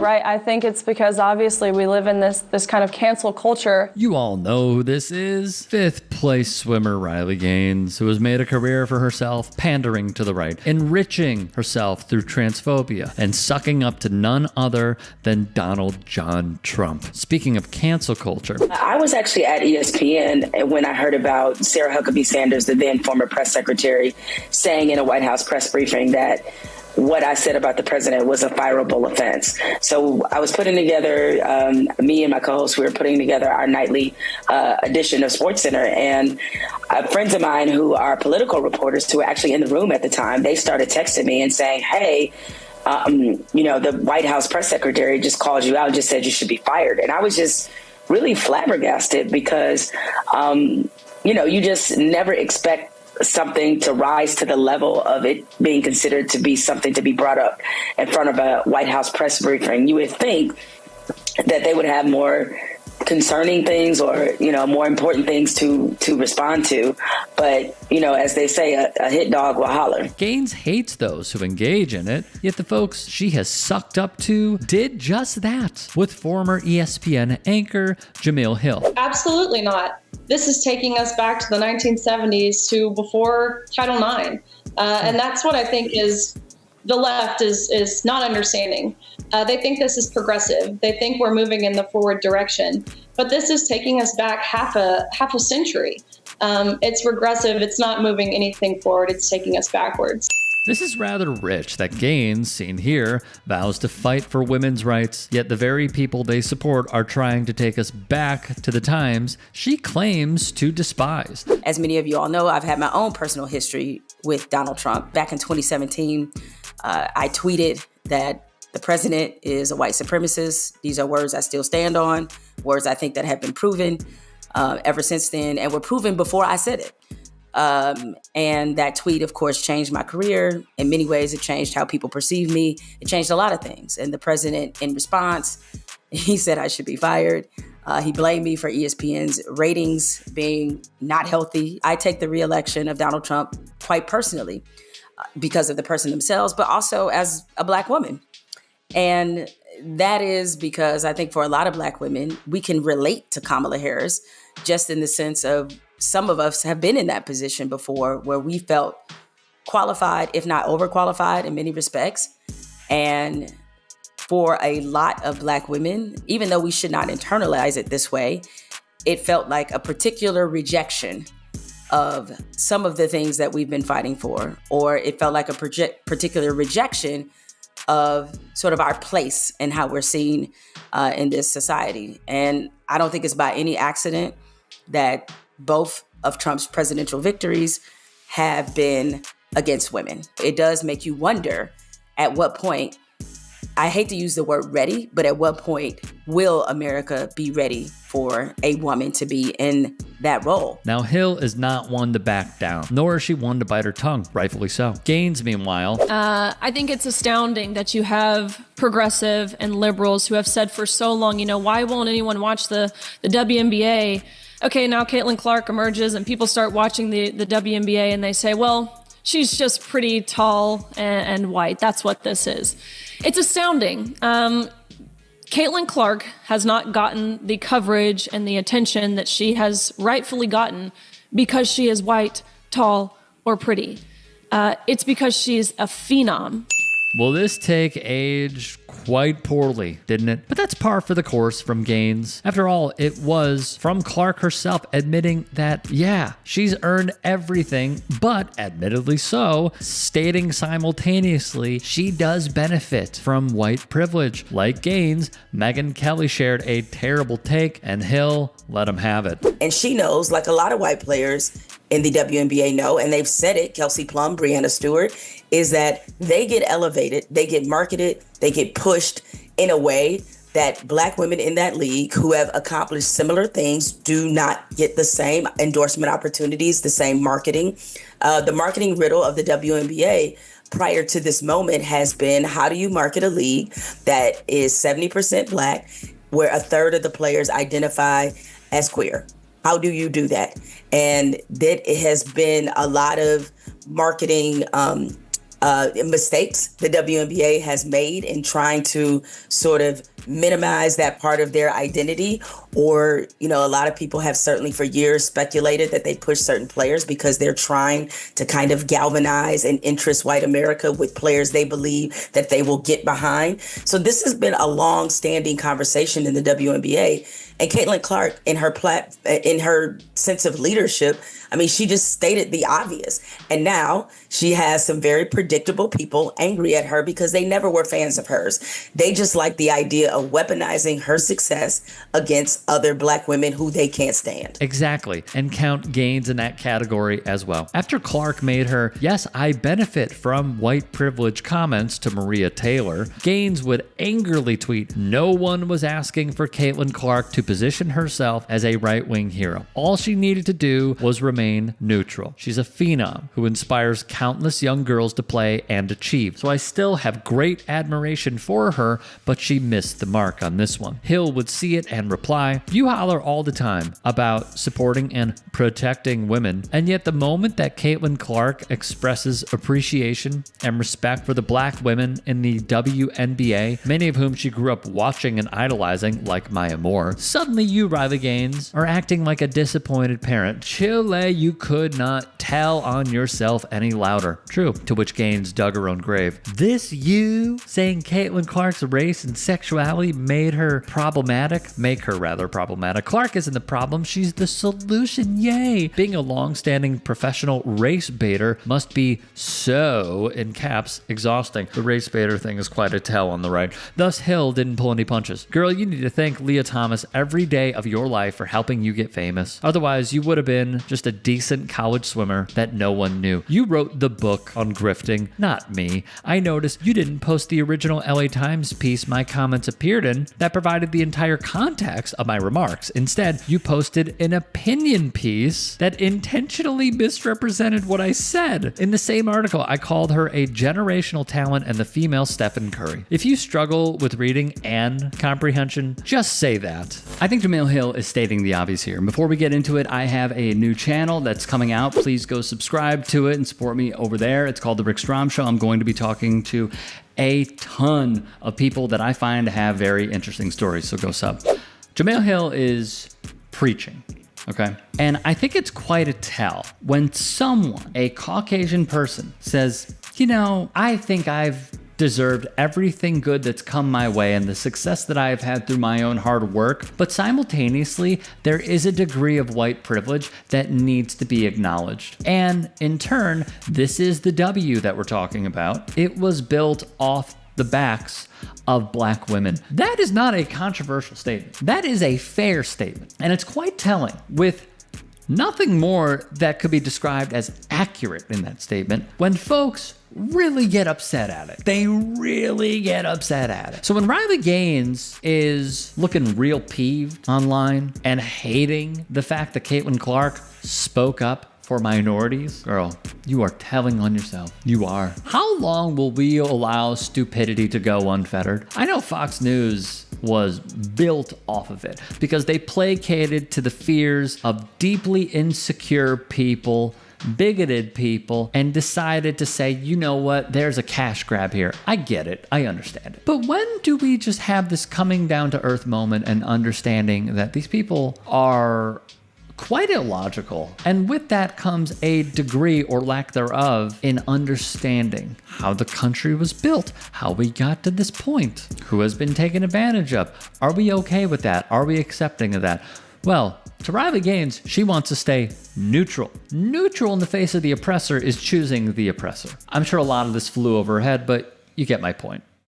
right. I think it's because obviously we live in this kind of cancel culture. You all know who this is. Fifth place swimmer Riley Gaines, who has made a career for herself pandering to the right, enriching herself through transphobia, and sucking up to none other than Donald John Trump. Speaking of cancel culture. I was actually at ESPN when I heard about Sarah Huckabee Sanders, the then former press secretary, saying in a White House press briefing that what I said about the president was a fireable offense. So I was putting together, me and my co-host, we were putting together our nightly edition of SportsCenter, and friends of mine who are political reporters who were actually in the room at the time, they started texting me and saying, hey, the White House press secretary just called you out and just said you should be fired. And I was just really flabbergasted because, you just never expect something to rise to the level of it being considered to be something to be brought up in front of a White House press briefing. You would think that they would have more concerning things or, more important things to respond to. But, as they say, a hit dog will holler. Gaines hates those who engage in it, yet the folks she has sucked up to did just that with former ESPN anchor Jemele Hill. Absolutely not. This is taking us back to the 1970s to before Title IX. And that's what I think is the left is not understanding. They think this is progressive. They think we're moving in the forward direction. But this is taking us back half a century. It's regressive. It's not moving anything forward. It's taking us backwards. This is rather rich that Gaines, seen here, vows to fight for women's rights, yet the very people they support are trying to take us back to the times she claims to despise. As many of you all know, I've had my own personal history with Donald Trump. Back in 2017, I tweeted that the president is a white supremacist. These are words I still stand on, words I think that have been proven ever since then, and were proven before I said it. And that tweet, of course, changed my career. In many ways, it changed how people perceive me. It changed a lot of things. And the president, in response, he said I should be fired. He blamed me for ESPN's ratings being not healthy. I take the re-election of Donald Trump quite personally because of the person themselves, but also as a Black woman. And that is because I think for a lot of Black women, we can relate to Kamala Harris just in the sense of some of us have been in that position before where we felt qualified, if not overqualified in many respects. And for a lot of Black women, even though we should not internalize it this way, it felt like a particular rejection of some of the things that we've been fighting for, or it felt like a particular rejection of sort of our place and how we're seen in this society. And I don't think it's by any accident that both of Trump's presidential victories have been against women. It does make you wonder at what point, I hate to use the word ready, but at what point will America be ready for a woman to be in that role? Now, Hill is not one to back down, nor is she one to bite her tongue, rightfully so. Gaines, meanwhile. I think it's astounding that you have progressive and liberals who have said for so long, why won't anyone watch the WNBA? Okay, now Caitlin Clark emerges and people start watching the WNBA and they say, well, she's just pretty tall and white. That's what this is. It's astounding. Caitlin Clark has not gotten the coverage and the attention that she has rightfully gotten because she is white, tall, or pretty. It's because she's a phenom. Well, this take aged quite poorly, didn't it? But that's par for the course from Gaines. After all, it was from Clark herself admitting that, yeah, she's earned everything, but admittedly so, stating simultaneously she does benefit from white privilege. Like Gaines, Megyn Kelly shared a terrible take, and Hill let him have it. And she knows, like a lot of white players in the WNBA know, and they've said it, Kelsey Plum, Breanna Stewart, is that they get elevated, they get marketed, they get pushed in a way that Black women in that league who have accomplished similar things do not get the same endorsement opportunities, the same marketing. The marketing riddle of the WNBA prior to this moment has been, how do you market a league that is 70% Black, where a third of the players identify as queer? How do you do that? And that it has been a lot of marketing mistakes the WNBA has made in trying to sort of minimize that part of their identity. Or, a lot of people have certainly for years speculated that they push certain players because they're trying to kind of galvanize and interest white America with players they believe that they will get behind. So this has been a long-standing conversation in the WNBA. And Caitlin Clark, in her sense of leadership, she just stated the obvious. And now she has some very predictable people angry at her because they never were fans of hers. They just like the idea of weaponizing her success against other Black women who they can't stand. Exactly. And count Gaines in that category as well. After Clark made her, "Yes, I benefit from white privilege" comments to Maria Taylor, Gaines would angrily tweet, "No one was asking for Caitlin Clark to position herself as a right-wing hero. All she needed to do was remain neutral. She's a phenom who inspires countless young girls to play and achieve. So I still have great admiration for her, but she missed the mark on this one." Hill would see it and reply, "You holler all the time about supporting and protecting women, and yet the moment that Caitlin Clark expresses appreciation and respect for the Black women in the WNBA, many of whom she grew up watching and idolizing, like Maya Moore, suddenly you, Riley Gaines, are acting like a disappointed parent. Chile, you could not tell on yourself any louder." True, to which Gaines dug her own grave. This you saying Caitlin Clark's race and sexuality make her problematic. Clark isn't the problem, she's the solution, yay. Being a long-standing professional race baiter must be so, in caps, exhausting. The race baiter thing is quite a tell on the right. Thus, Hill didn't pull any punches. Girl, you need to thank Leah Thomas every day of your life for helping you get famous. Otherwise, you would have been just a decent college swimmer that no one knew. You wrote the book on grifting, not me. I noticed you didn't post the original LA Times piece my comments appeared in that provided the entire context of my remarks. Instead, you posted an opinion piece that intentionally misrepresented what I said. In the same article, I called her a generational talent and the female Stephen Curry. If you struggle with reading and comprehension, just say that. I think Jemele Hill is stating the obvious here. And before we get into it, I have a new channel that's coming out. Please go subscribe to it and support me over there. It's called The Rick Strom Show. I'm going to be talking to a ton of people that I find have very interesting stories, so go sub. Jemele Hill is preaching, okay? And I think it's quite a tell when someone, a Caucasian person, says, I think I've deserved everything good that's come my way and the success that I've had through my own hard work, but simultaneously, there is a degree of white privilege that needs to be acknowledged. And in turn, this is the W that we're talking about. It was built off the backs of Black women. That is not a controversial statement. That is a fair statement. And it's quite telling, with nothing more that could be described as accurate in that statement, when folks really get upset at it. They really get upset at it. So when Riley Gaines is looking real peeved online and hating the fact that Caitlin Clark spoke up for minorities, girl, you are telling on yourself. You are. How long will we allow stupidity to go unfettered? I know Fox News was built off of it because they placated to the fears of deeply insecure people, bigoted people, and decided to say, you know what, there's a cash grab here. I get it. I understand it. But when do we just have this coming down to earth moment and understanding that these people are quite illogical? And with that comes a degree or lack thereof in understanding how the country was built, how we got to this point, who has been taken advantage of. Are we okay with that? Are we accepting of that? Well, to Riley Gaines, she wants to stay neutral. Neutral in the face of the oppressor is choosing the oppressor. I'm sure a lot of this flew over her head, but you get my point.